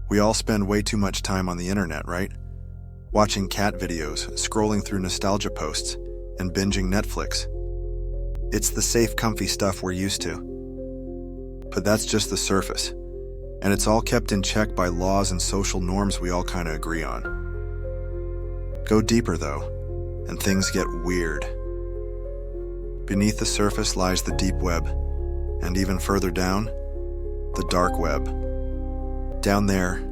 We all spend way too much time on the internet, right? Watching cat videos, scrolling through nostalgia posts, and binging Netflix. It's the safe, comfy stuff we're used to. But that's just the surface, and it's all kept in check by laws and social norms we all kind of agree on. Go deeper, though, and things get weird. Beneath the surface lies the deep web, and even further down, the dark web. Down there,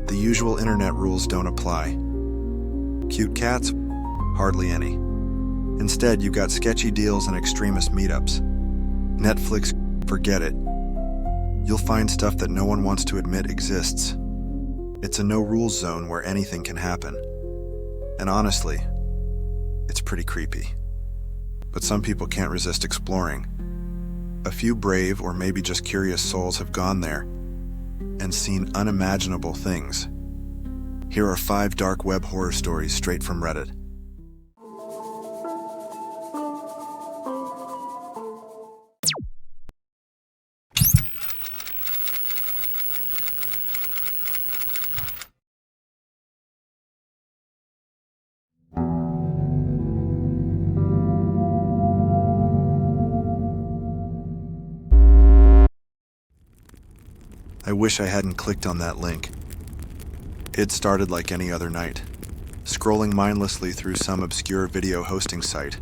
the usual internet rules don't apply. Cute cats? Hardly any. Instead, you've got sketchy deals and extremist meetups. Netflix, forget it. You'll find stuff that no one wants to admit exists. It's a no-rules zone where anything can happen. And honestly, it's pretty creepy. But some people can't resist exploring. A few brave or maybe just curious souls have gone there and seen unimaginable things. Here are 5 dark web horror stories straight from Reddit. I wish I hadn't clicked on that link. It started like any other night, scrolling mindlessly through some obscure video hosting site,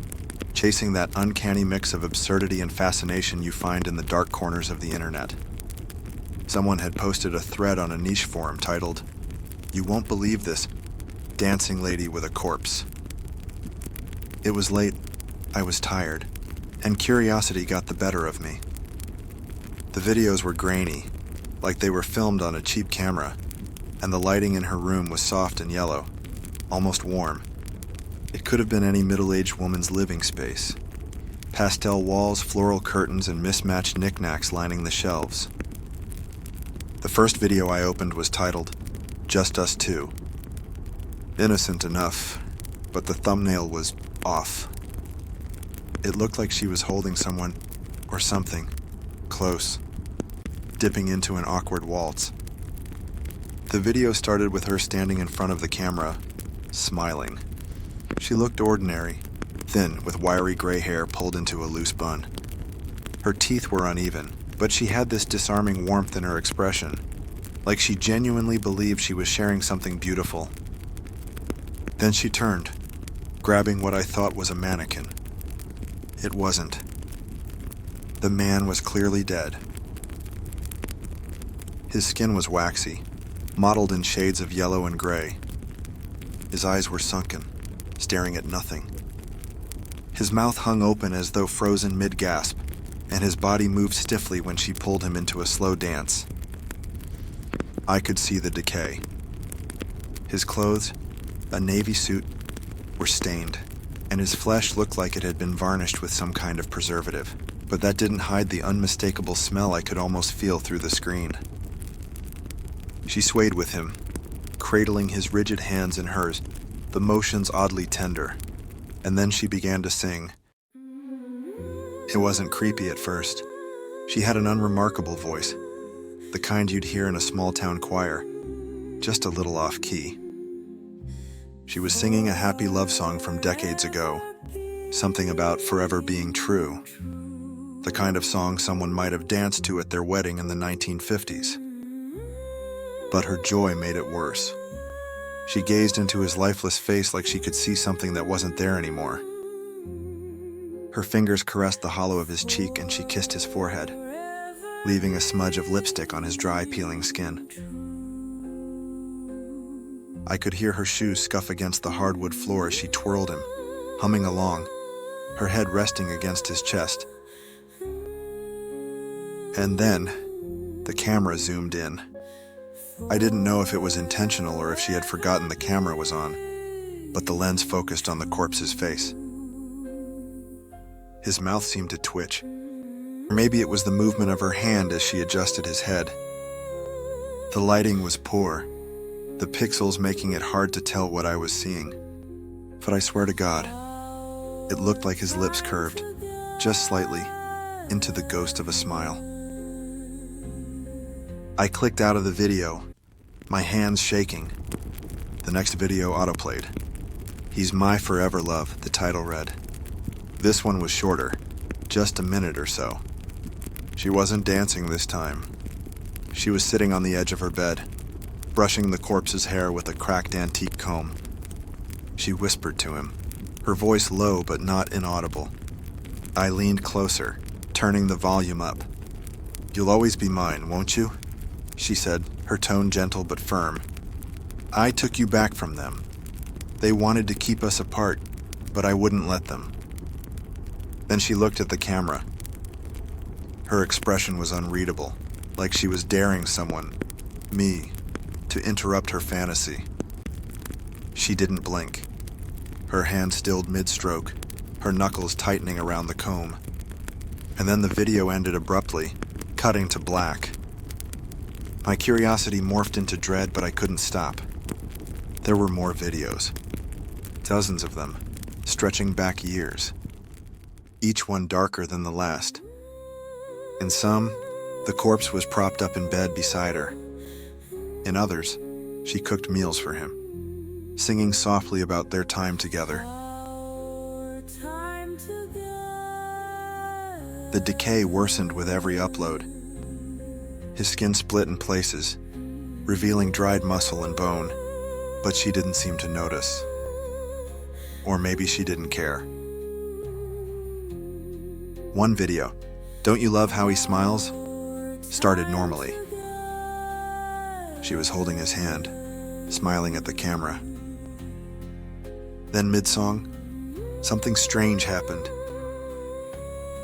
chasing that uncanny mix of absurdity and fascination you find in the dark corners of the internet. Someone had posted a thread on a niche forum titled, "You won't believe this, dancing lady with a corpse." It was late, I was tired, and curiosity got the better of me. The videos were grainy, like they were filmed on a cheap camera, and the lighting in her room was soft and yellow, almost warm. It could have been any middle-aged woman's living space. Pastel walls, floral curtains, and mismatched knickknacks lining the shelves. The first video I opened was titled, "Just Us Two." Innocent enough, but the thumbnail was off. It looked like she was holding someone, or something, close, dipping into an awkward waltz. The video started with her standing in front of the camera, smiling. She looked ordinary, thin, with wiry gray hair pulled into a loose bun. Her teeth were uneven, but she had this disarming warmth in her expression, like she genuinely believed she was sharing something beautiful. Then she turned, grabbing what I thought was a mannequin. It wasn't. The man was clearly dead. His skin was waxy, mottled in shades of yellow and gray. His eyes were sunken, staring at nothing. His mouth hung open as though frozen mid-gasp, and his body moved stiffly when she pulled him into a slow dance. I could see the decay. His clothes, a navy suit, were stained, and his flesh looked like it had been varnished with some kind of preservative, but that didn't hide the unmistakable smell I could almost feel through the screen. She swayed with him, cradling his rigid hands in hers, the motions oddly tender, and then she began to sing. It wasn't creepy at first. She had an unremarkable voice, the kind you'd hear in a small-town choir, just a little off-key. She was singing a happy love song from decades ago, something about forever being true, the kind of song someone might have danced to at their wedding in the 1950s. But her joy made it worse. She gazed into his lifeless face like she could see something that wasn't there anymore. Her fingers caressed the hollow of his cheek and she kissed his forehead, leaving a smudge of lipstick on his dry, peeling skin. I could hear her shoes scuff against the hardwood floor as she twirled him, humming along, her head resting against his chest. And then, the camera zoomed in. I didn't know if it was intentional or if she had forgotten the camera was on, but the lens focused on the corpse's face. His mouth seemed to twitch. Or maybe it was the movement of her hand as she adjusted his head. The lighting was poor, the pixels making it hard to tell what I was seeing. But I swear to God, it looked like his lips curved, just slightly, into the ghost of a smile. I clicked out of the video, my hands shaking. The next video autoplayed. "He's My Forever Love," the title read. This one was shorter, just a minute or so. She wasn't dancing this time. She was sitting on the edge of her bed, brushing the corpse's hair with a cracked antique comb. She whispered to him, her voice low but not inaudible. I leaned closer, turning the volume up. "You'll always be mine, won't you?" she said, her tone gentle but firm. "I took you back from them. They wanted to keep us apart, but I wouldn't let them." Then she looked at the camera. Her expression was unreadable, like she was daring someone, me, to interrupt her fantasy. She didn't blink. Her hand stilled mid-stroke, her knuckles tightening around the comb. And then the video ended abruptly, cutting to black. My curiosity morphed into dread, but I couldn't stop. There were more videos. Dozens of them, stretching back years. Each one darker than the last. In some, the corpse was propped up in bed beside her. In others, she cooked meals for him, singing softly about their time together. The decay worsened with every upload. His skin split in places, revealing dried muscle and bone, but she didn't seem to notice. Or maybe she didn't care. One video, "Don't You Love How He Smiles?" started normally. She was holding his hand, smiling at the camera. Then mid-song, something strange happened.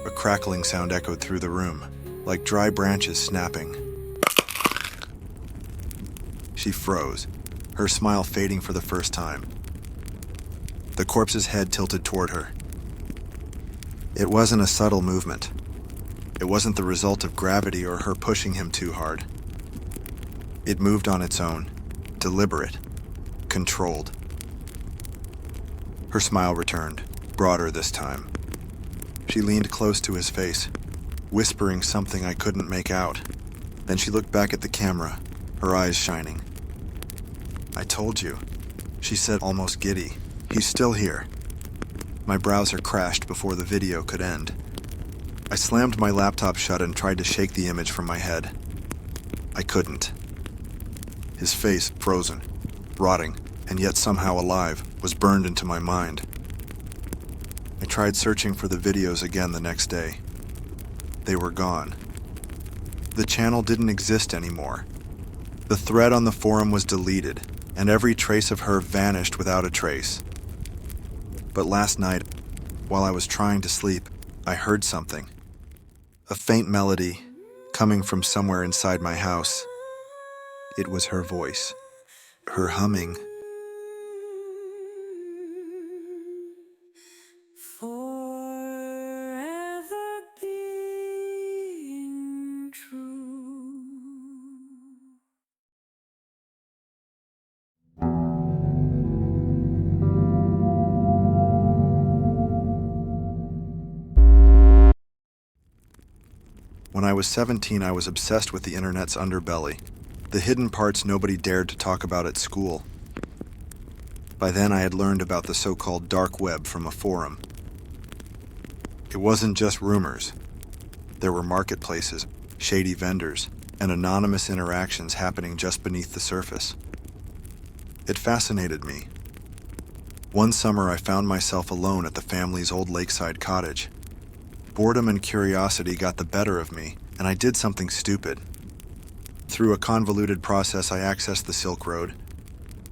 A crackling sound echoed through the room, like dry branches snapping. She froze, her smile fading for the first time. The corpse's head tilted toward her. It wasn't a subtle movement. It wasn't the result of gravity or her pushing him too hard. It moved on its own, deliberate, controlled. Her smile returned, broader this time. She leaned close to his face, whispering something I couldn't make out. Then she looked back at the camera, her eyes shining. "I told you," she said, almost giddy. "He's still here." My browser crashed before the video could end. I slammed my laptop shut and tried to shake the image from my head. I couldn't. His face, frozen, rotting, and yet somehow alive, was burned into my mind. I tried searching for the videos again the next day. They were gone. The channel didn't exist anymore. The thread on the forum was deleted, and every trace of her vanished without a trace. But last night, while I was trying to sleep, I heard something. A faint melody, coming from somewhere inside my house. It was her voice, her humming. Forever being true. When I was 17, I was obsessed with the internet's underbelly, the hidden parts nobody dared to talk about at school. By then, I had learned about the so-called dark web from a forum. It wasn't just rumors. There were marketplaces, shady vendors, and anonymous interactions happening just beneath the surface. It fascinated me. One summer, I found myself alone at the family's old lakeside cottage. Boredom and curiosity got the better of me, and I did something stupid. Through a convoluted process, I accessed the Silk Road.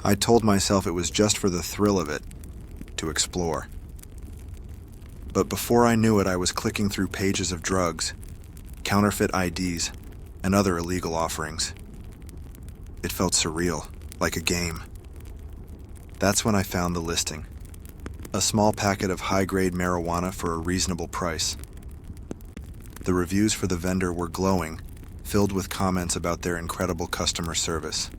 I told myself it was just for the thrill of it, to explore. But before I knew it, I was clicking through pages of drugs, counterfeit IDs, and other illegal offerings. It felt surreal, like a game. That's when I found the listing. A small packet of high-grade marijuana for a reasonable price. The reviews for the vendor were glowing, filled with comments about their incredible customer service.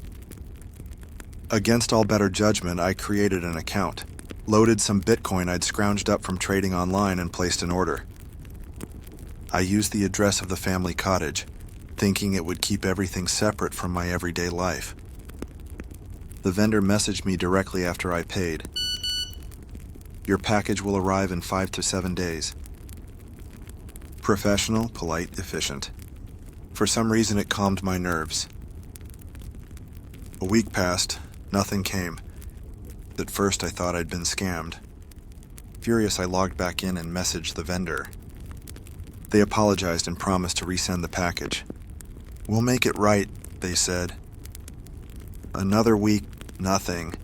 Against all better judgment, I created an account, loaded some Bitcoin I'd scrounged up from trading online, and placed an order. I used the address of the family cottage, thinking it would keep everything separate from my everyday life. The vendor messaged me directly after I paid. Your package will arrive in 5 to 7 days. Professional, polite, efficient. For some reason, it calmed my nerves. A week passed, nothing came. At first, I thought I'd been scammed. Furious, I logged back in and messaged the vendor. They apologized and promised to resend the package. We'll make it right, they said. Another week, nothing.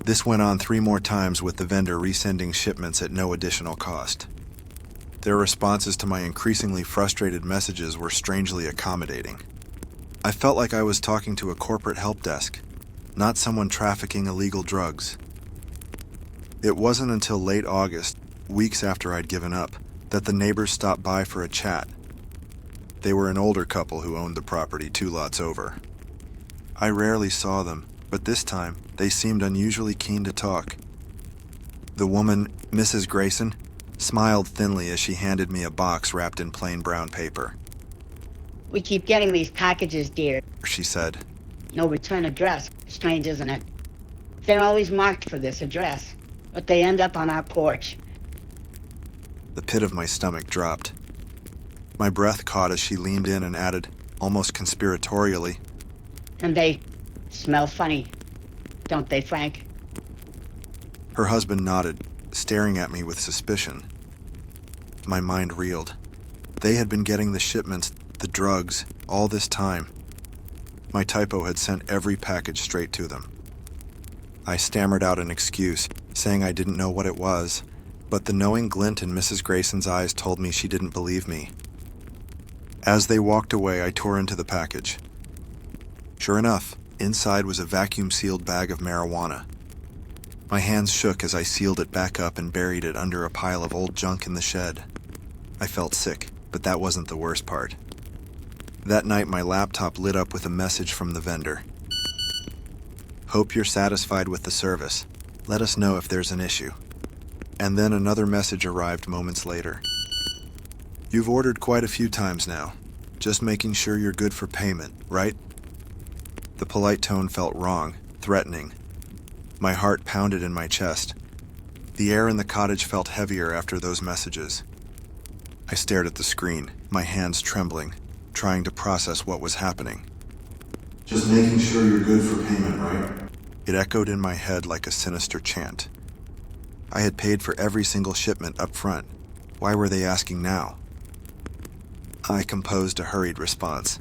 This went on 3 more times with the vendor resending shipments at no additional cost. Their responses to my increasingly frustrated messages were strangely accommodating. I felt like I was talking to a corporate help desk, not someone trafficking illegal drugs. It wasn't until late August, weeks after I'd given up, that the neighbors stopped by for a chat. They were an older couple who owned the property 2 lots over. I rarely saw them, but this time they seemed unusually keen to talk. The woman, Mrs. Grayson, smiled thinly as she handed me a box wrapped in plain brown paper. We keep getting these packages, dear. She said. No return address. Strange, isn't it? They're always marked for this address, but they end up on our porch. The pit of my stomach dropped. My breath caught as she leaned in and added, almost conspiratorially, And they smell funny, don't they, Frank? Her husband nodded, staring at me with suspicion. My mind reeled. They had been getting the shipments, the drugs, all this time. My typo had sent every package straight to them. I stammered out an excuse, saying I didn't know what it was, but the knowing glint in Mrs. Grayson's eyes told me she didn't believe me. As they walked away, I tore into the package. Sure enough, inside was a vacuum-sealed bag of marijuana. My hands shook as I sealed it back up and buried it under a pile of old junk in the shed. I felt sick, but that wasn't the worst part. That night, my laptop lit up with a message from the vendor. Hope you're satisfied with the service. Let us know if there's an issue. And then another message arrived moments later. You've ordered quite a few times now. Just making sure you're good for payment, right? The polite tone felt wrong, threatening. My heart pounded in my chest. The air in the cottage felt heavier after those messages. I stared at the screen, my hands trembling, trying to process what was happening. Just making sure you're good for payment, right? It echoed in my head like a sinister chant. I had paid for every single shipment up front. Why were they asking now? I composed a hurried response.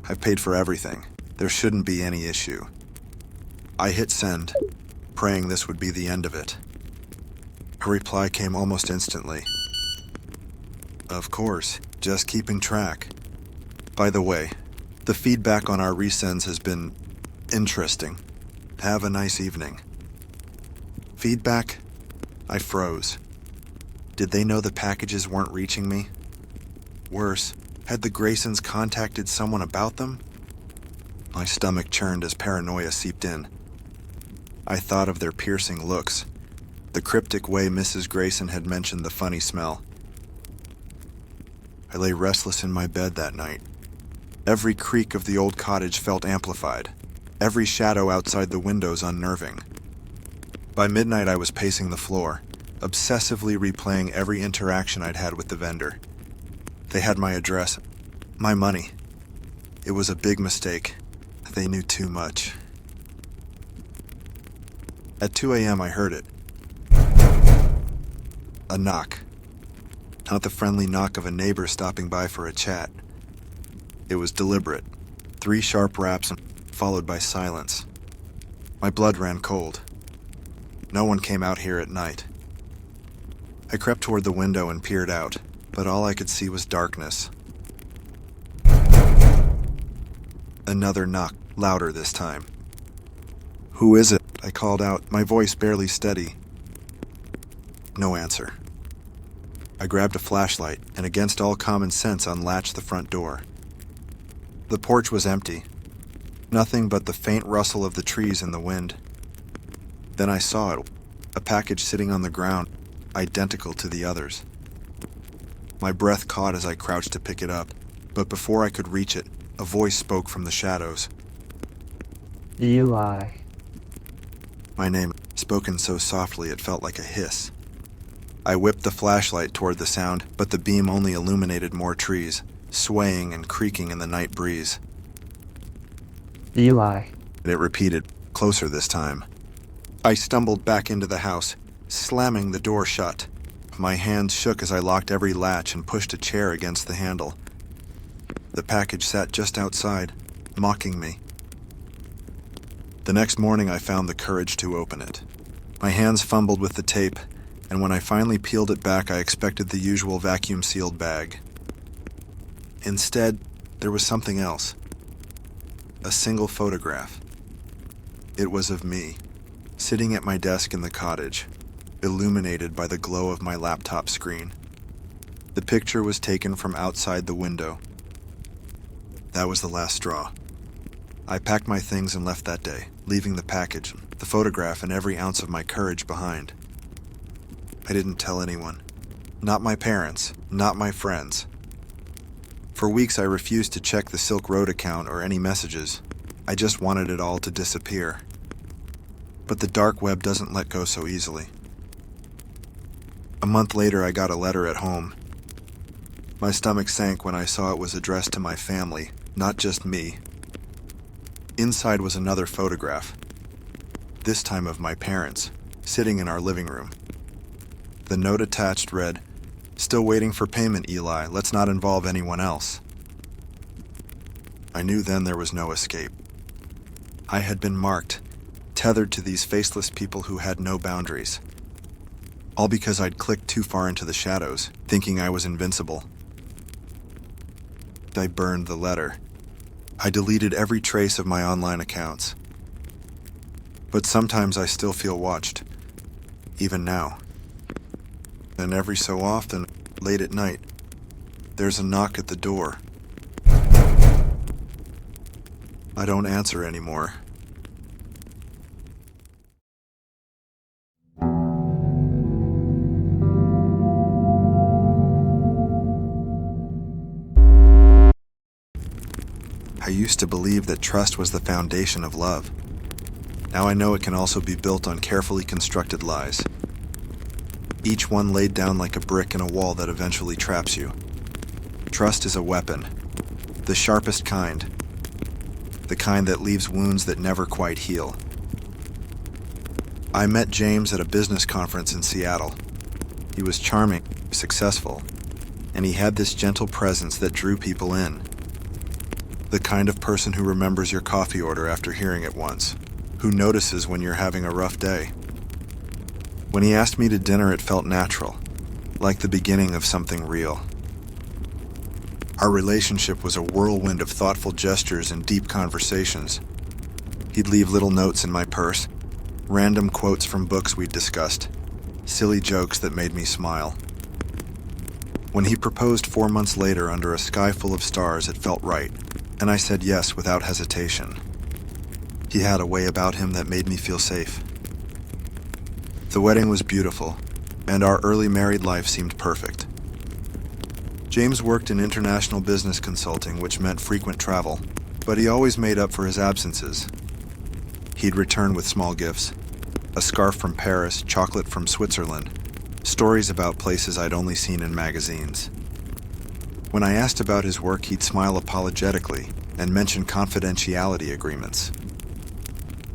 I've paid for everything. There shouldn't be any issue. I hit send, praying this would be the end of it. A reply came almost instantly. Of course, just keeping track. By the way, the feedback on our resends has been interesting. Have a nice evening. Feedback? I froze. Did they know the packages weren't reaching me? Worse, had the Graysons contacted someone about them? My stomach churned as paranoia seeped in. I thought of their piercing looks, the cryptic way Mrs. Grayson had mentioned the funny smell. I lay restless in my bed that night. Every creak of the old cottage felt amplified, every shadow outside the windows unnerving. By midnight, I was pacing the floor, obsessively replaying every interaction I'd had with the vendor. They had my address, my money. It was a big mistake. They knew too much. At 2 a.m., I heard it. A knock. Not the friendly knock of a neighbor stopping by for a chat. It was deliberate. 3 sharp raps, followed by silence. My blood ran cold. No one came out here at night. I crept toward the window and peered out, but all I could see was darkness. Another knock, louder this time. Who is it? I called out, my voice barely steady. No answer. I grabbed a flashlight and against all common sense unlatched the front door. The porch was empty. Nothing but the faint rustle of the trees in the wind. Then I saw it, a package sitting on the ground, identical to the others. My breath caught as I crouched to pick it up, but before I could reach it, a voice spoke from the shadows. Eli. My name, spoken so softly it felt like a hiss. I whipped the flashlight toward the sound, but the beam only illuminated more trees, swaying and creaking in the night breeze. Eli. It repeated, closer this time. I stumbled back into the house, slamming the door shut. My hands shook as I locked every latch and pushed a chair against the handle. The package sat just outside, mocking me. The next morning I found the courage to open it. My hands fumbled with the tape, and when I finally peeled it back, I expected the usual vacuum-sealed bag. Instead, there was something else. A single photograph. It was of me, sitting at my desk in the cottage, illuminated by the glow of my laptop screen. The picture was taken from outside the window. That was the last straw. I packed my things and left that day, leaving the package, the photograph, and every ounce of my courage behind. I didn't tell anyone. Not my parents, not my friends. For weeks I refused to check the Silk Road account or any messages. I just wanted it all to disappear. But the dark web doesn't let go so easily. A month later I got a letter at home. My stomach sank when I saw it was addressed to my family, not just me. Inside was another photograph, this time of my parents, sitting in our living room. The note attached read, "Still waiting for payment, Eli. Let's not involve anyone else." I knew then there was no escape. I had been marked, tethered to these faceless people who had no boundaries. All because I'd clicked too far into the shadows, thinking I was invincible. I burned the letter. I deleted every trace of my online accounts. But sometimes I still feel watched, even now. And every so often, late at night, there's a knock at the door. I don't answer anymore. I used to believe that trust was the foundation of love. Now I know it can also be built on carefully constructed lies. Each one laid down like a brick in a wall that eventually traps you. Trust is a weapon, the sharpest kind, the kind that leaves wounds that never quite heal. I met James at a business conference in Seattle. He was charming, successful, and he had this gentle presence that drew people in. The kind of person who remembers your coffee order after hearing it once, who notices when you're having a rough day. When he asked me to dinner, it felt natural, like the beginning of something real. Our relationship was a whirlwind of thoughtful gestures and deep conversations. He'd leave little notes in my purse, random quotes from books we'd discussed, silly jokes that made me smile. When he proposed 4 months later under a sky full of stars, it felt right, and I said yes without hesitation. He had a way about him that made me feel safe. The wedding was beautiful, and our early married life seemed perfect. James worked in international business consulting, which meant frequent travel, but he always made up for his absences. He'd return with small gifts, a scarf from Paris, chocolate from Switzerland, stories about places I'd only seen in magazines. When I asked about his work, he'd smile apologetically and mention confidentiality agreements.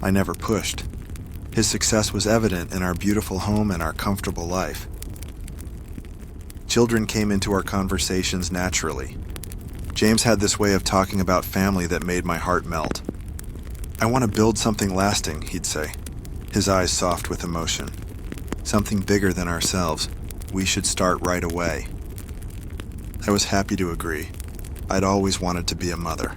I never pushed. His success was evident in our beautiful home and our comfortable life. Children came into our conversations naturally. James had this way of talking about family that made my heart melt. "I want to build something lasting," he'd say, his eyes soft with emotion. "Something bigger than ourselves. We should start right away." I was happy to agree. I'd always wanted to be a mother.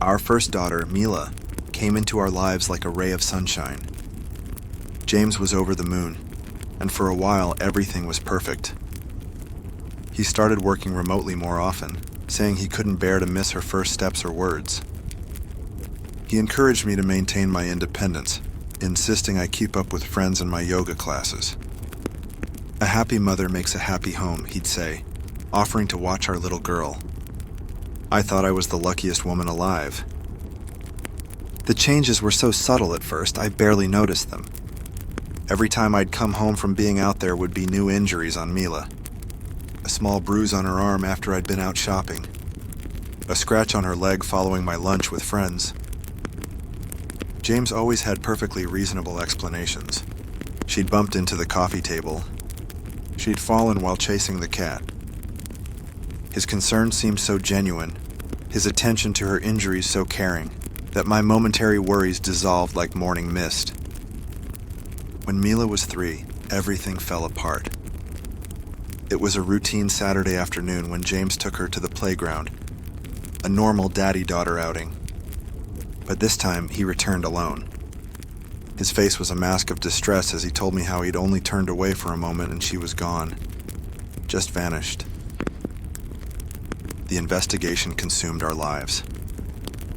Our first daughter, Mila, came into our lives like a ray of sunshine. James was over the moon, and for a while everything was perfect. He started working remotely more often, saying he couldn't bear to miss her first steps or words. He encouraged me to maintain my independence, insisting I keep up with friends in my yoga classes. "A happy mother makes a happy home," he'd say, offering to watch our little girl. I thought I was the luckiest woman alive. The changes were so subtle at first, I barely noticed them. Every time I'd come home from being out there would be new injuries on Mila. A small bruise on her arm after I'd been out shopping. A scratch on her leg following my lunch with friends. James always had perfectly reasonable explanations. She'd bumped into the coffee table. She'd fallen while chasing the cat. His concern seemed so genuine, his attention to her injuries so caring, that my momentary worries dissolved like morning mist. When Mila was 3, everything fell apart. It was a routine Saturday afternoon when James took her to the playground, a normal daddy-daughter outing. But this time, he returned alone. His face was a mask of distress as he told me how he'd only turned away for a moment and she was gone. Just vanished. The investigation consumed our lives.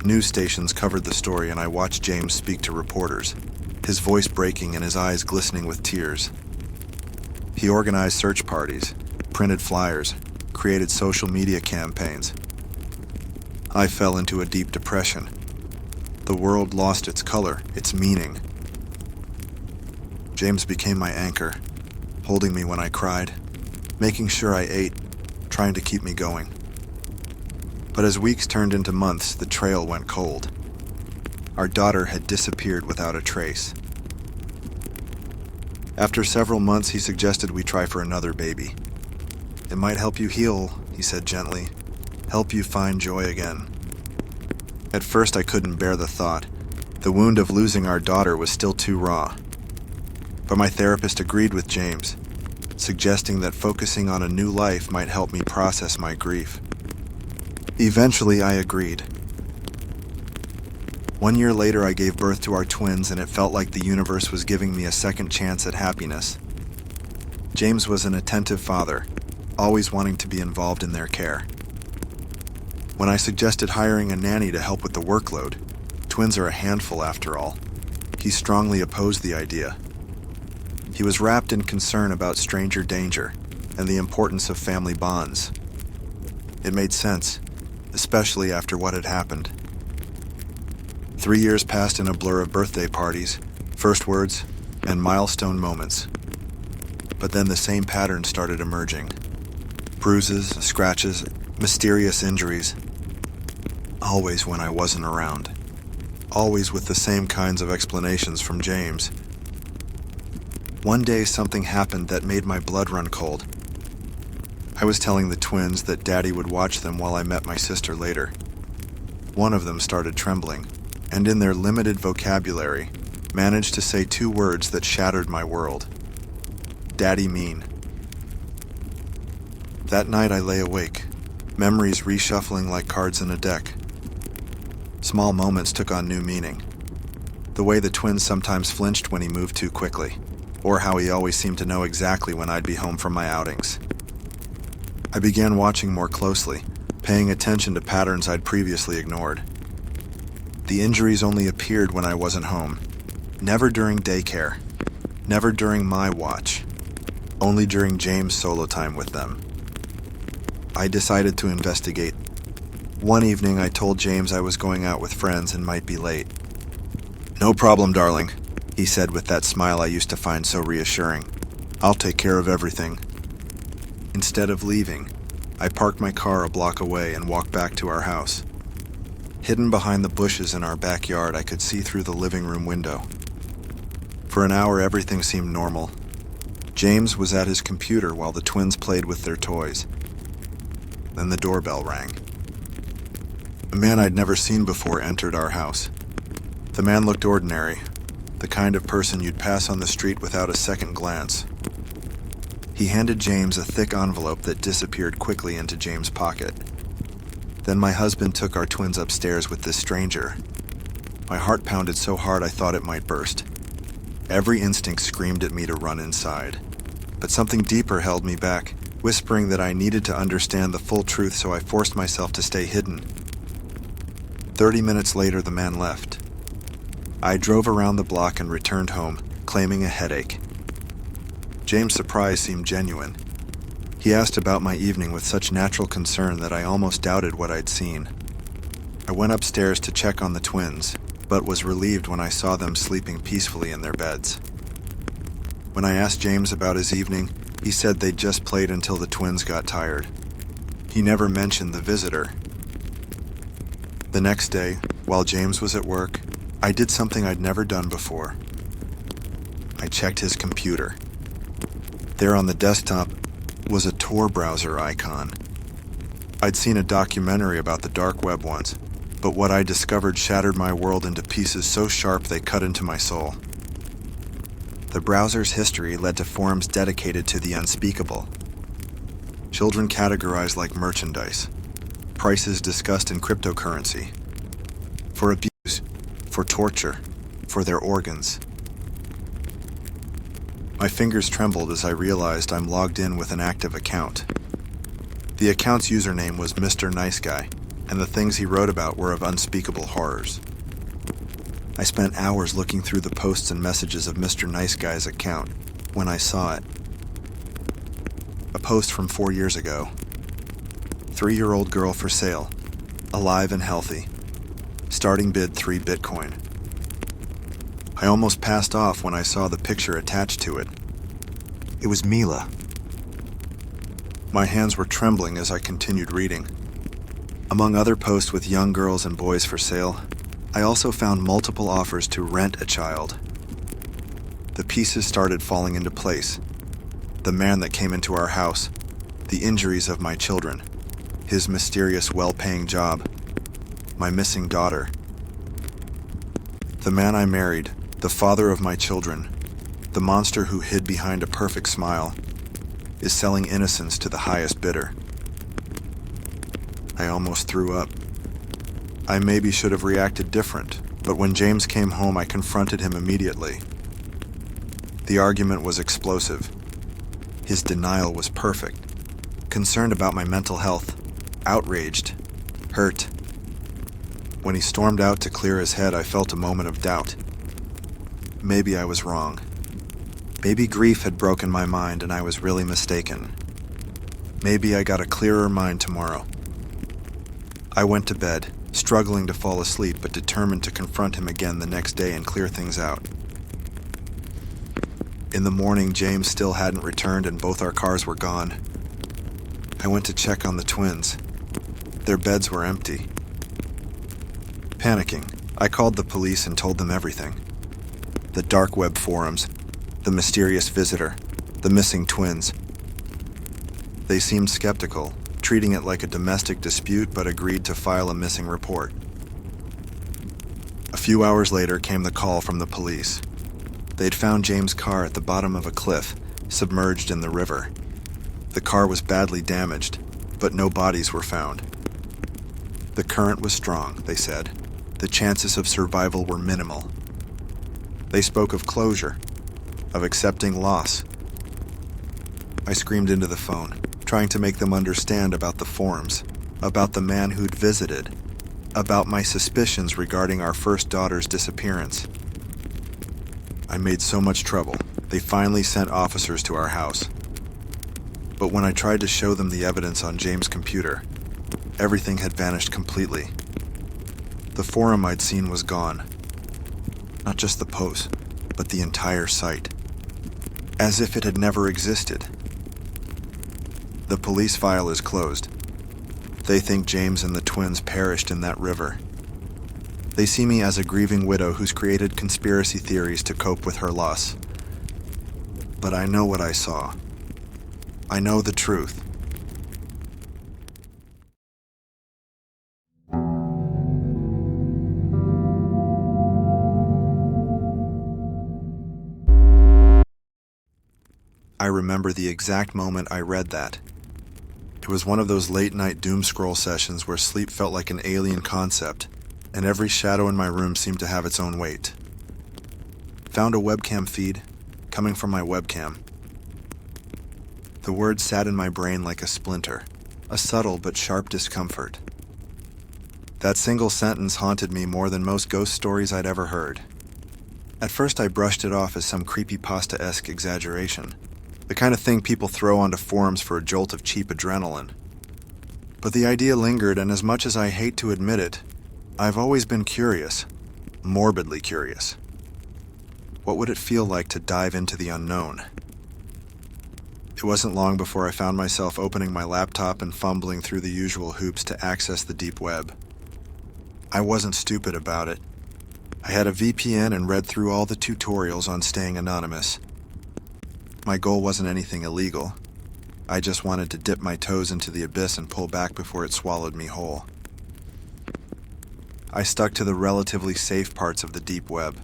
News stations covered the story and I watched James speak to reporters, his voice breaking and his eyes glistening with tears. He organized search parties, printed flyers, created social media campaigns. I fell into a deep depression. The world lost its color, its meaning. James became my anchor, holding me when I cried, making sure I ate, trying to keep me going. But as weeks turned into months, the trail went cold. Our daughter had disappeared without a trace. After several months, he suggested we try for another baby. It might help you heal, he said gently, help you find joy again. At first, I couldn't bear the thought. The wound of losing our daughter was still too raw. But my therapist agreed with James, suggesting that focusing on a new life might help me process my grief. Eventually, I agreed. 1 year later, I gave birth to our twins, and it felt like the universe was giving me a second chance at happiness. James was an attentive father, always wanting to be involved in their care. When I suggested hiring a nanny to help with the workload, twins are a handful after all, he strongly opposed the idea. He was wrapped in concern about stranger danger and the importance of family bonds. It made sense, especially after what had happened. 3 years passed in a blur of birthday parties, first words, and milestone moments. But then the same pattern started emerging. Bruises, scratches, mysterious injuries. Always when I wasn't around. Always with the same kinds of explanations from James. One day something happened that made my blood run cold. I was telling the twins that Daddy would watch them while I met my sister later. One of them started trembling, and in their limited vocabulary, managed to say 2 words that shattered my world. Daddy mean. That night I lay awake, memories reshuffling like cards in a deck. Small moments took on new meaning. The way the twins sometimes flinched when he moved too quickly, or how he always seemed to know exactly when I'd be home from my outings. I began watching more closely, paying attention to patterns I'd previously ignored. The injuries only appeared when I wasn't home. Never during daycare. Never during my watch. Only during James' solo time with them. I decided to investigate. One evening I told James I was going out with friends and might be late. "No problem, darling," he said with that smile I used to find so reassuring. "I'll take care of everything." Instead of leaving, I parked my car a block away and walked back to our house. Hidden behind the bushes in our backyard, I could see through the living room window. For an hour, everything seemed normal. James was at his computer while the twins played with their toys. Then the doorbell rang. A man I'd never seen before entered our house. The man looked ordinary, the kind of person you'd pass on the street without a second glance. He handed James a thick envelope that disappeared quickly into James' pocket. Then my husband took our twins upstairs with this stranger. My heart pounded so hard I thought it might burst. Every instinct screamed at me to run inside. But something deeper held me back, whispering that I needed to understand the full truth, so I forced myself to stay hidden. 30 minutes later, the man left. I drove around the block and returned home, claiming a headache. James' surprise seemed genuine. He asked about my evening with such natural concern that I almost doubted what I'd seen. I went upstairs to check on the twins, but was relieved when I saw them sleeping peacefully in their beds. When I asked James about his evening, he said they'd just played until the twins got tired. He never mentioned the visitor. The next day, while James was at work, I did something I'd never done before. I checked his computer. There on the desktop was a Tor browser icon. I'd seen a documentary about the dark web once, but what I discovered shattered my world into pieces so sharp they cut into my soul. The browser's history led to forums dedicated to the unspeakable. Children categorized like merchandise, prices discussed in cryptocurrency, for abuse, for torture, for their organs. My fingers trembled as I realized I'm logged in with an active account. The account's username was Mr. Nice Guy, and the things he wrote about were of unspeakable horrors. I spent hours looking through the posts and messages of Mr. Nice Guy's account when I saw it. A post from 4 years ago. 3-year-old girl for sale, alive and healthy. Starting bid 3 Bitcoin. I almost passed off when I saw the picture attached to it. It was Mila. My hands were trembling as I continued reading. Among other posts with young girls and boys for sale, I also found multiple offers to rent a child. The pieces started falling into place. The man that came into our house, the injuries of my children, his mysterious well-paying job, my missing daughter. The man I married, the father of my children, the monster who hid behind a perfect smile, is selling innocence to the highest bidder. I almost threw up. I maybe should have reacted different, but when James came home, I confronted him immediately. The argument was explosive. His denial was perfect. Concerned about my mental health, outraged, hurt. When he stormed out to clear his head, I felt a moment of doubt. Maybe I was wrong. Maybe grief had broken my mind and I was really mistaken. Maybe I got a clearer mind tomorrow. I went to bed, struggling to fall asleep but determined to confront him again the next day and clear things out. In the morning, James still hadn't returned and both our cars were gone. I went to check on the twins. Their beds were empty. Panicking, I called the police and told them everything. The dark web forums, the mysterious visitor, the missing twins. They seemed skeptical, treating it like a domestic dispute, but agreed to file a missing report. A few hours later came the call from the police. They'd found James' car at the bottom of a cliff, submerged in the river. The car was badly damaged, but no bodies were found. The current was strong, they said. The chances of survival were minimal. They spoke of closure, of accepting loss. I screamed into the phone, trying to make them understand about the forums, about the man who'd visited, about my suspicions regarding our first daughter's disappearance. I made so much trouble, they finally sent officers to our house. But when I tried to show them the evidence on James' computer, everything had vanished completely. The forum I'd seen was gone. Not just the post, but the entire site. As if it had never existed. The police file is closed. They think James and the twins perished in that river. They see me as a grieving widow who's created conspiracy theories to cope with her loss. But I know what I saw. I know the truth. I remember the exact moment I read that. It was one of those late-night doom scroll sessions where sleep felt like an alien concept, and every shadow in my room seemed to have its own weight. Found a webcam feed, coming from my webcam. The words sat in my brain like a splinter, a subtle but sharp discomfort. That single sentence haunted me more than most ghost stories I'd ever heard. At first I brushed it off as some creepypasta-esque exaggeration, the kind of thing people throw onto forums for a jolt of cheap adrenaline. But the idea lingered, and as much as I hate to admit it, I've always been curious. morbidly curious. What would it feel like to dive into the unknown? It wasn't long before I found myself opening my laptop and fumbling through the usual hoops to access the deep web. I wasn't stupid about it. I had a VPN and read through all the tutorials on staying anonymous. My goal wasn't anything illegal. I just wanted to dip my toes into the abyss and pull back before it swallowed me whole. I stuck to the relatively safe parts of the deep web.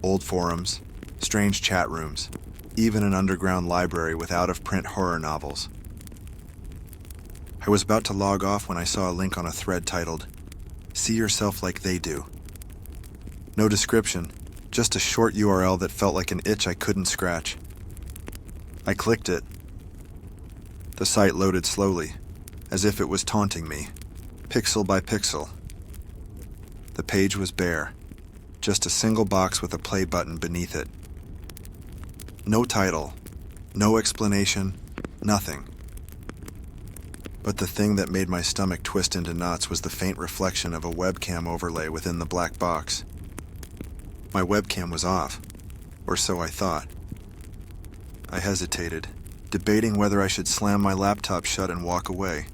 Old forums, strange chat rooms, even an underground library with out-of-print horror novels. I was about to log off when I saw a link on a thread titled, "See Yourself Like They Do." No description, just a short URL that felt like an itch I couldn't scratch. I clicked it. The site loaded slowly, as if it was taunting me, pixel by pixel. The page was bare, just a single box with a play button beneath it. No title, no explanation, nothing. But the thing that made my stomach twist into knots was the faint reflection of a webcam overlay within the black box. My webcam was off, or so I thought. I hesitated, debating whether I should slam my laptop shut and walk away,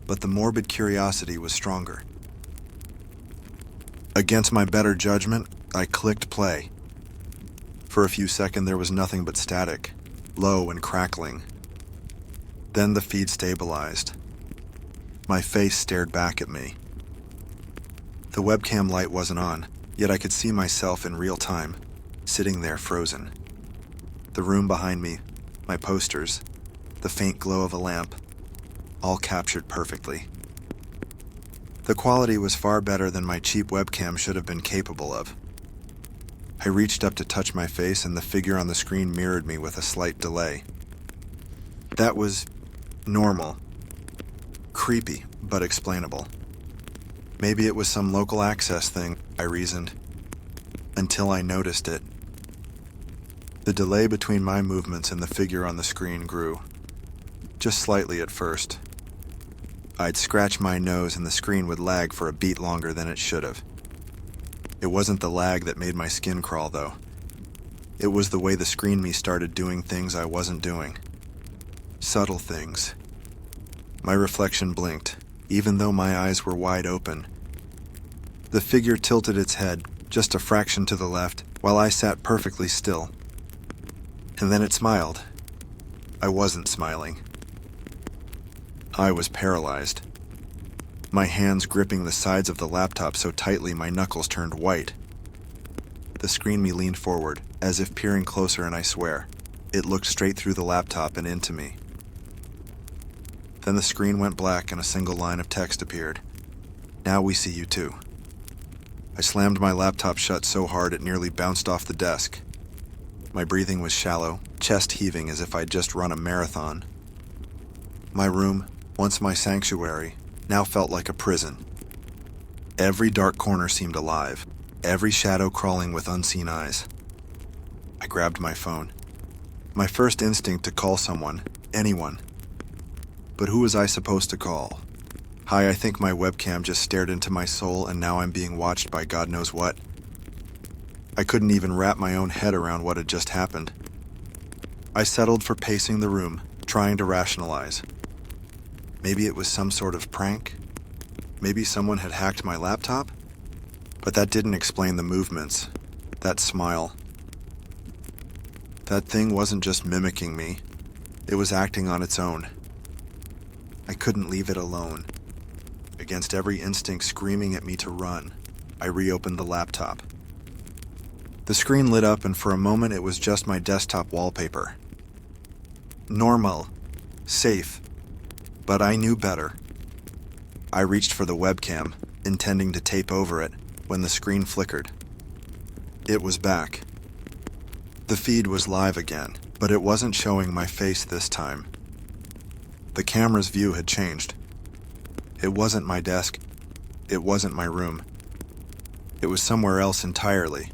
but the morbid curiosity was stronger. Against my better judgment, I clicked play. For a few seconds there was nothing but static, low and crackling. Then the feed stabilized. My face stared back at me. The webcam light wasn't on, yet I could see myself in real time, sitting there frozen. The room behind me, my posters, the faint glow of a lamp, all captured perfectly. The quality was far better than my cheap webcam should have been capable of. I reached up to touch my face and the figure on the screen mirrored me with a slight delay. That was normal. Creepy, but explainable. Maybe it was some local access thing, I reasoned, until I noticed it. The delay between my movements and the figure on the screen grew, just slightly at first. I'd scratch my nose and the screen would lag for a beat longer than it should have. It wasn't the lag that made my skin crawl, though. It was the way the screen me started doing things I wasn't doing. Subtle things. My reflection blinked, even though my eyes were wide open. The figure tilted its head, just a fraction to the left, while I sat perfectly still. And then it smiled. I wasn't smiling. I was paralyzed. My hands gripping the sides of the laptop so tightly my knuckles turned white. The screen me leaned forward, as if peering closer, and I swear, it looked straight through the laptop and into me. Then the screen went black and a single line of text appeared. "Now we see you too." I slammed my laptop shut so hard it nearly bounced off the desk. My breathing was shallow, chest heaving as if I'd just run a marathon. My room, once my sanctuary, now felt like a prison. Every dark corner seemed alive, every shadow crawling with unseen eyes. I grabbed my phone. My first instinct to call someone, anyone. But who was I supposed to call? Hi, I think my webcam just stared into my soul and now I'm being watched by God knows what. I couldn't even wrap my own head around what had just happened. I settled for pacing the room, trying to rationalize. Maybe it was some sort of prank? Maybe someone had hacked my laptop? But that didn't explain the movements, that smile. That thing wasn't just mimicking me, it was acting on its own. I couldn't leave it alone. Against every instinct screaming at me to run, I reopened the laptop. The screen lit up and for a moment it was just my desktop wallpaper. Normal. Safe. But I knew better. I reached for the webcam, intending to tape over it, when the screen flickered. It was back. The feed was live again, but it wasn't showing my face this time. The camera's view had changed. It wasn't my desk. It wasn't my room. It was somewhere else entirely.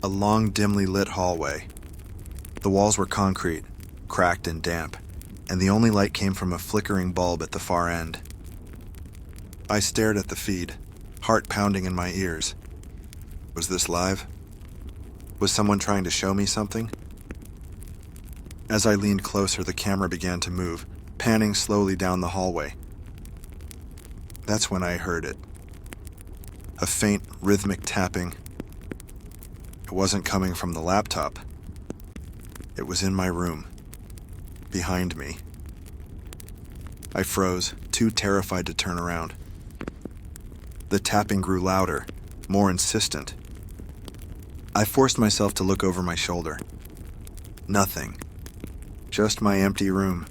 A long, dimly lit hallway. The walls were concrete, cracked and damp, and the only light came from a flickering bulb at the far end. I stared at the feed, heart pounding in my ears. Was this live? Was someone trying to show me something? As I leaned closer, the camera began to move, panning slowly down the hallway. That's when I heard it. A faint, rhythmic tapping. It wasn't coming from the laptop. It was in my room, behind me. I froze, too terrified to turn around. The tapping grew louder, more insistent. I forced myself to look over my shoulder. Nothing. Just my empty room,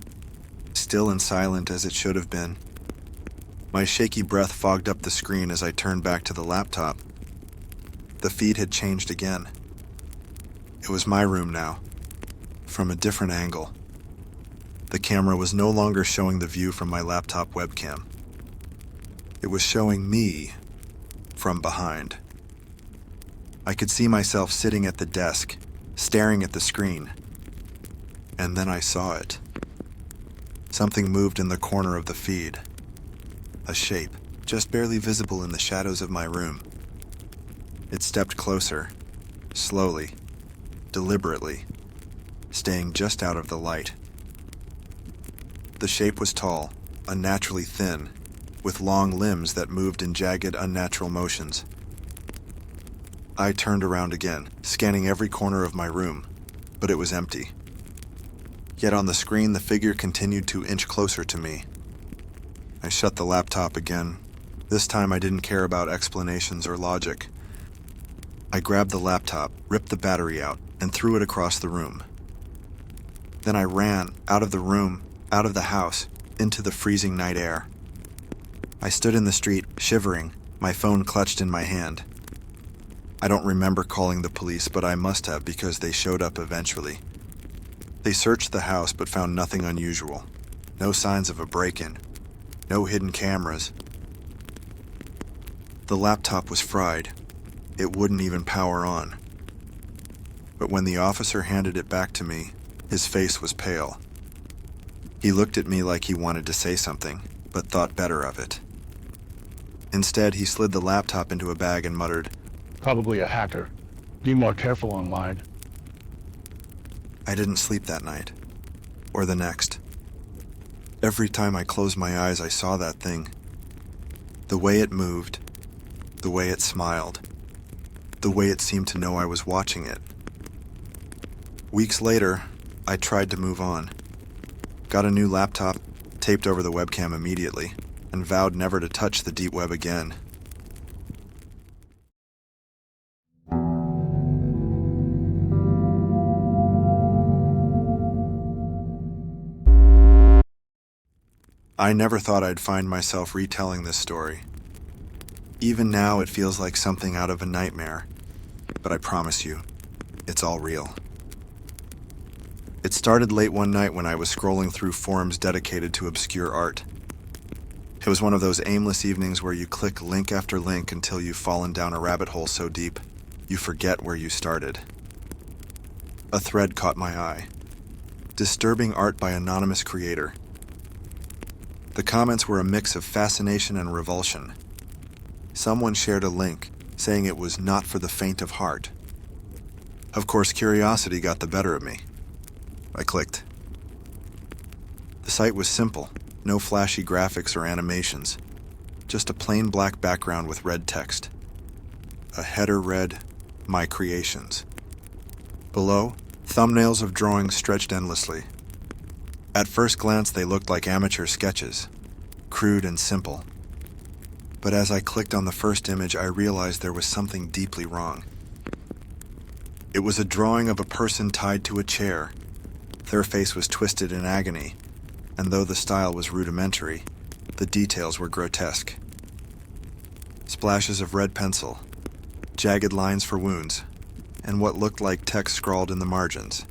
still and silent as it should have been. My shaky breath fogged up the screen as I turned back to the laptop. The feed had changed again. It was my room now, from a different angle. The camera was no longer showing the view from my laptop webcam. It was showing me from behind. I could see myself sitting at the desk, staring at the screen. And then I saw it. Something moved in the corner of the feed. A shape, just barely visible in the shadows of my room. It stepped closer, slowly, deliberately, staying just out of the light. The shape was tall, unnaturally thin, with long limbs that moved in jagged, unnatural motions. I turned around again, scanning every corner of my room, but it was empty. Yet on the screen, the figure continued to inch closer to me. I shut the laptop again. This time I didn't care about explanations or logic. I grabbed the laptop, ripped the battery out, and threw it across the room. Then I ran out of the room, out of the house, into the freezing night air. I stood in the street, shivering, my phone clutched in my hand. I don't remember calling the police, but I must have because they showed up eventually. They searched the house but found nothing unusual. No signs of a break-in. No hidden cameras. The laptop was fried. It wouldn't even power on. But when the officer handed it back to me, his face was pale. He looked at me like he wanted to say something, but thought better of it. Instead, he slid the laptop into a bag and muttered, Probably a hacker. Be more careful online. I didn't sleep that night, or the next. Every time I closed my eyes, I saw that thing. The way it moved, the way it smiled, the way it seemed to know I was watching it. Weeks later, I tried to move on. Got a new laptop, taped over the webcam immediately, and vowed never to touch the deep web again. I never thought I'd find myself retelling this story. Even now, it feels like something out of a nightmare, but I promise you, it's all real. It started late one night when I was scrolling through forums dedicated to obscure art. It was one of those aimless evenings where you click link after link until you've fallen down a rabbit hole so deep, you forget where you started. A thread caught my eye. Disturbing art by anonymous creator. The comments were a mix of fascination and revulsion. Someone shared a link, saying it was not for the faint of heart. Of course, curiosity got the better of me. I clicked. The site was simple, no flashy graphics or animations, just a plain black background with red text. A header read, My Creations. Below, thumbnails of drawings stretched endlessly. At first glance, they looked like amateur sketches, crude and simple. But as I clicked on the first image, I realized there was something deeply wrong. It was a drawing of a person tied to a chair. Their face was twisted in agony, and though the style was rudimentary, the details were grotesque. Splashes of red pencil, jagged lines for wounds, and what looked like text scrawled in the margins.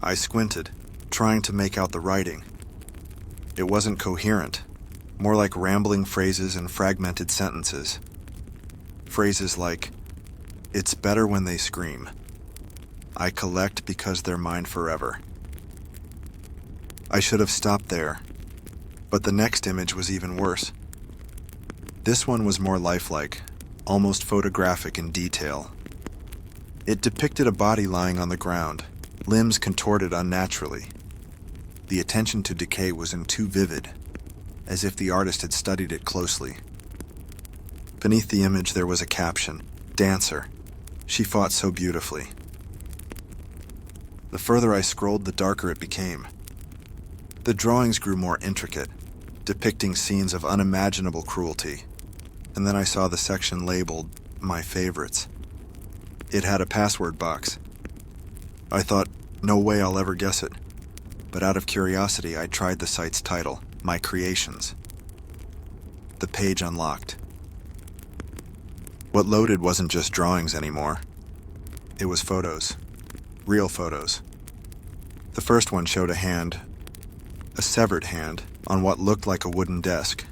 I squinted, trying to make out the writing. It wasn't coherent, more like rambling phrases and fragmented sentences. Phrases like, "It's better when they scream. I collect because they're mine forever." I should have stopped there, but the next image was even worse. This one was more lifelike, almost photographic in detail. It depicted a body lying on the ground, limbs contorted unnaturally. The attention to decay was too vivid, as if the artist had studied it closely. Beneath the image there was a caption, "Dancer. She fought so beautifully." The further I scrolled, the darker it became. The drawings grew more intricate, depicting scenes of unimaginable cruelty. And then I saw the section labeled, "My Favorites." It had a password box. I thought, no way I'll ever guess it. But out of curiosity, I tried the site's title, My Creations. The page unlocked. What loaded wasn't just drawings anymore. It was photos. Real photos. The first one showed a hand, a severed hand, on what looked like a wooden desk.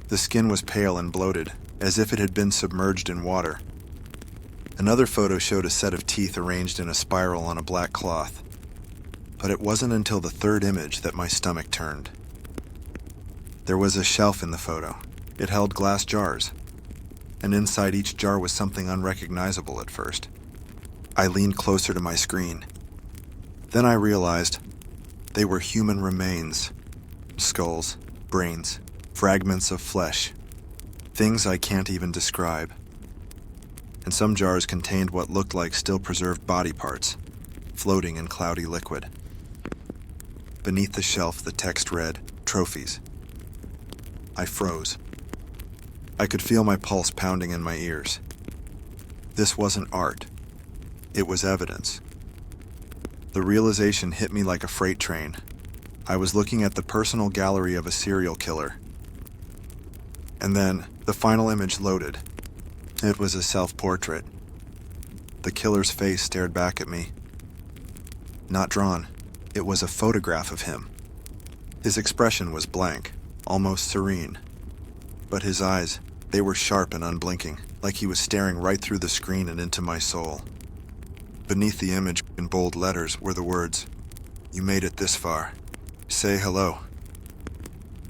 The skin was pale and bloated, as if it had been submerged in water. Another photo showed a set of teeth arranged in a spiral on a black cloth. But it wasn't until the third image that my stomach turned. There was a shelf in the photo. It held glass jars, and inside each jar was something unrecognizable at first. I leaned closer to my screen. Then I realized they were human remains. Skulls, brains, fragments of flesh. Things I can't even describe. And some jars contained what looked like still preserved body parts, floating in cloudy liquid. Beneath the shelf, the text read, "Trophies." I froze. I could feel my pulse pounding in my ears. This wasn't art. It was evidence. The realization hit me like a freight train. I was looking at the personal gallery of a serial killer. And then, the final image loaded. It was a self-portrait. The killer's face stared back at me. Not drawn. It was a photograph of him. His expression was blank, almost serene. But his eyes, they were sharp and unblinking, like he was staring right through the screen and into my soul. Beneath the image, in bold letters, were the words, "You made it this far. Say hello."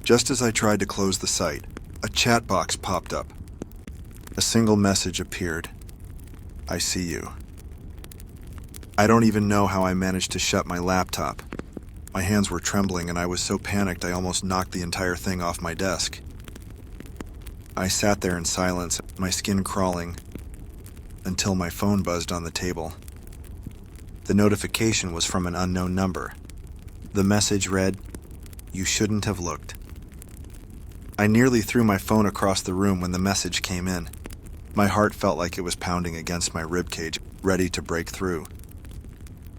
Just as I tried to close the site, a chat box popped up. A single message appeared. "I see you." I don't even know how I managed to shut my laptop. My hands were trembling and I was so panicked I almost knocked the entire thing off my desk. I sat there in silence, my skin crawling, until my phone buzzed on the table. The notification was from an unknown number. The message read, "You shouldn't have looked." I nearly threw my phone across the room when the message came in. My heart felt like it was pounding against my ribcage, ready to break through.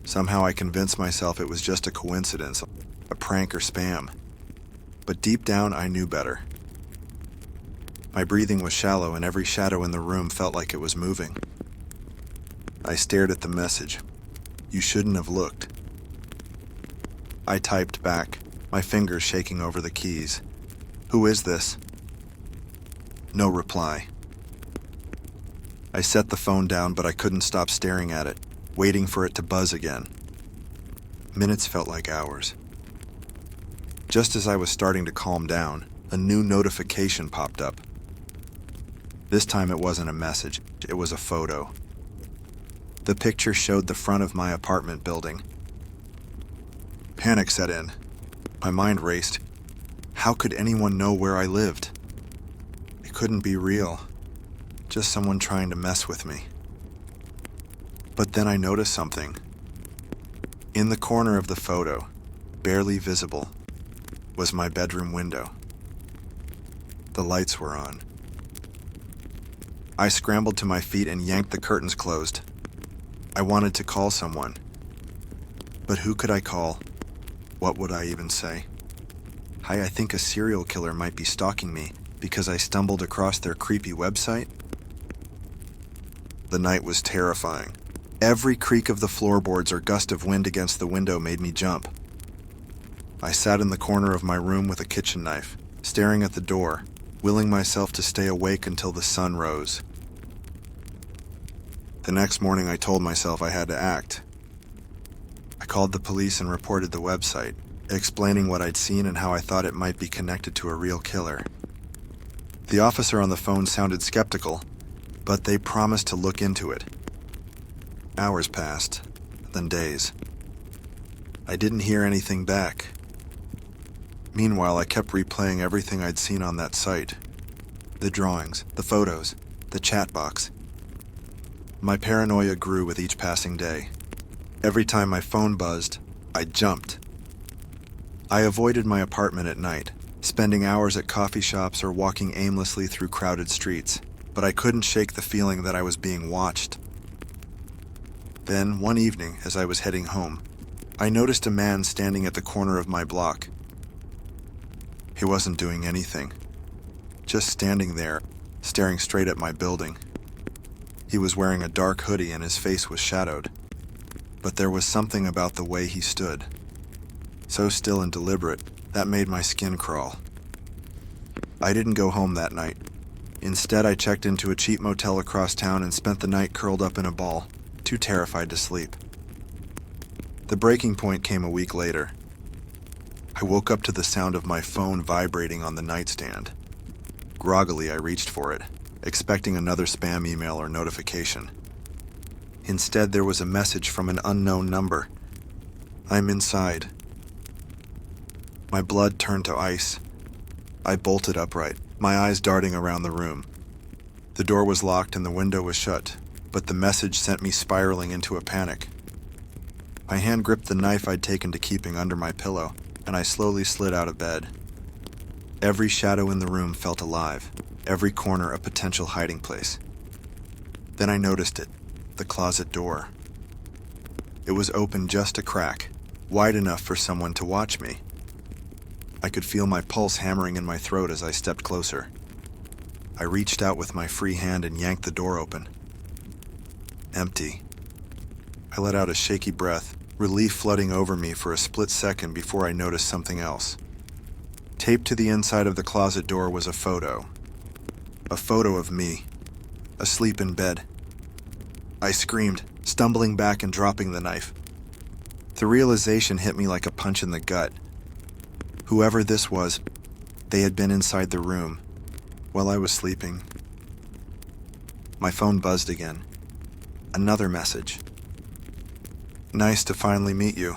Somehow I convinced myself it was just a coincidence, a prank or spam. But deep down, I knew better. My breathing was shallow and every shadow in the room felt like it was moving. I stared at the message. "You shouldn't have looked." I typed back, my fingers shaking over the keys. "Who is this?" No reply. I set the phone down, but I couldn't stop staring at it, waiting for it to buzz again. Minutes felt like hours. Just as I was starting to calm down, a new notification popped up. This time it wasn't a message, it was a photo. The picture showed the front of my apartment building. Panic set in. My mind raced. How could anyone know where I lived? It couldn't be real. Just someone trying to mess with me. But then I noticed something. In the corner of the photo, barely visible, was my bedroom window. The lights were on. I scrambled to my feet and yanked the curtains closed. I wanted to call someone. But who could I call? What would I even say? Hi, I think a serial killer might be stalking me because I stumbled across their creepy website. The night was terrifying. Every creak of the floorboards or gust of wind against the window made me jump. I sat in the corner of my room with a kitchen knife, staring at the door, willing myself to stay awake until the sun rose. The next morning I told myself I had to act. I called the police and reported the website, explaining what I'd seen and how I thought it might be connected to a real killer. The officer on the phone sounded skeptical, but they promised to look into it. Hours passed, then days. I didn't hear anything back. Meanwhile, I kept replaying everything I'd seen on that site. The drawings, the photos, the chat box. My paranoia grew with each passing day. Every time my phone buzzed, I jumped. I avoided my apartment at night, spending hours at coffee shops or walking aimlessly through crowded streets, but I couldn't shake the feeling that I was being watched. Then, one evening, as I was heading home, I noticed a man standing at the corner of my block. He wasn't doing anything, just standing there, staring straight at my building. He was wearing a dark hoodie and his face was shadowed, but there was something about the way he stood, so still and deliberate, that made my skin crawl. I didn't go home that night. Instead, I checked into a cheap motel across town and spent the night curled up in a ball, too terrified to sleep. The breaking point came a week later. I woke up to the sound of my phone vibrating on the nightstand. Groggily, I reached for it, expecting another spam email or notification. Instead, there was a message from an unknown number. "I'm inside." My blood turned to ice. I bolted upright, my eyes darting around the room. The door was locked and the window was shut, but the message sent me spiraling into a panic. My hand gripped the knife I'd taken to keeping under my pillow, and I slowly slid out of bed. Every shadow in the room felt alive, every corner a potential hiding place. Then I noticed it, the closet door. It was open just a crack, wide enough for someone to watch me. I could feel my pulse hammering in my throat as I stepped closer. I reached out with my free hand and yanked the door open. Empty. I let out a shaky breath, relief flooding over me for a split second before I noticed something else. Taped to the inside of the closet door was a photo. A photo of me, asleep in bed. I screamed, stumbling back and dropping the knife. The realization hit me like a punch in the gut. Whoever this was, they had been inside the room while I was sleeping. My phone buzzed again. Another message. "Nice to finally meet you.